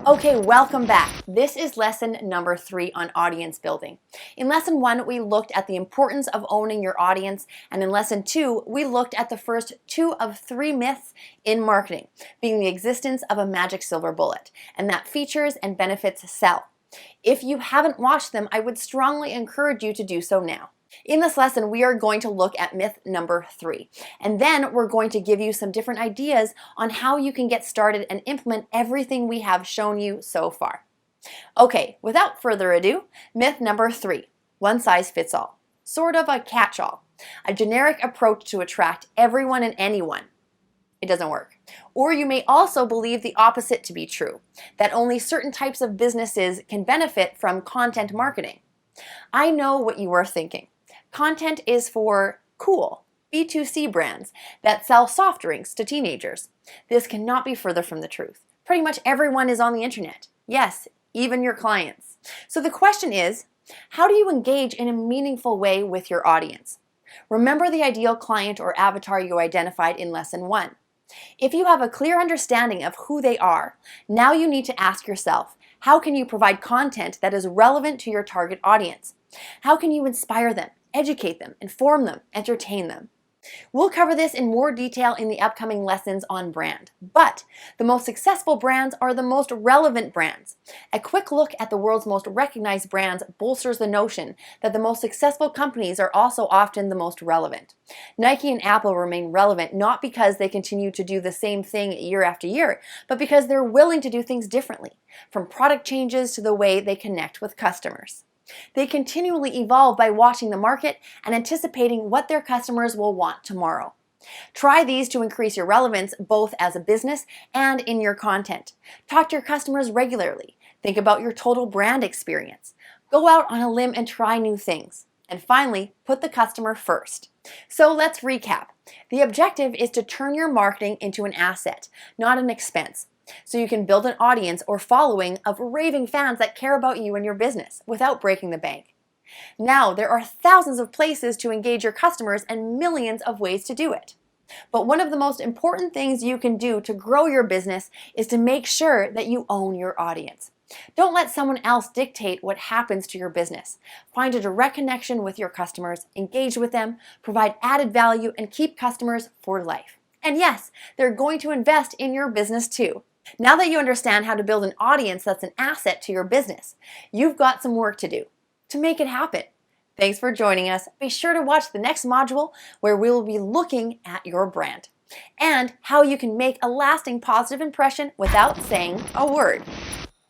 Okay, welcome back. This is lesson number 3 on audience building. In lesson 1, we looked at the importance of owning your audience, and in lesson 2, we looked at the first 2 of 3 myths in marketing, being the existence of a magic silver bullet, and that features and benefits sell. If you haven't watched them, I would strongly encourage you to do so now. In this lesson, we are going to look at myth number 3, and then we're going to give you some different ideas on how you can get started and implement everything we have shown you so far. Okay, without further ado, myth number 3, one size fits all. Sort of a catch-all, a generic approach to attract everyone and anyone. It doesn't work. Or you may also believe the opposite to be true, that only certain types of businesses can benefit from content marketing. I know what you are thinking. Content is for cool B2C brands that sell soft drinks to teenagers. This cannot be further from the truth. Pretty much everyone is on the internet. Yes, even your clients. So the question is, how do you engage in a meaningful way with your audience? Remember the ideal client or avatar you identified in lesson 1. If you have a clear understanding of who they are, now you need to ask yourself, how can you provide content that is relevant to your target audience? How can you inspire them, educate them, inform them, entertain them? We'll cover this in more detail in the upcoming lessons on brand, but the most successful brands are the most relevant brands. A quick look at the world's most recognized brands bolsters the notion that the most successful companies are also often the most relevant. Nike and Apple remain relevant not because they continue to do the same thing year after year, but because they're willing to do things differently, from product changes to the way they connect with customers. They continually evolve by watching the market and anticipating what their customers will want tomorrow. Try these to increase your relevance both as a business and in your content. Talk to your customers regularly. Think about your total brand experience. Go out on a limb and try new things. And finally, put the customer first. So let's recap. The objective is to turn your marketing into an asset, not an expense, so you can build an audience or following of raving fans that care about you and your business without breaking the bank. Now, there are thousands of places to engage your customers and millions of ways to do it. But one of the most important things you can do to grow your business is to make sure that you own your audience. Don't let someone else dictate what happens to your business. Find a direct connection with your customers, engage with them, provide added value, and keep customers for life. And yes, they're going to invest in your business too. Now that you understand how to build an audience that's an asset to your business, you've got some work to do to make it happen. Thanks for joining us. Be sure to watch the next module where we will be looking at your brand and how you can make a lasting positive impression without saying a word.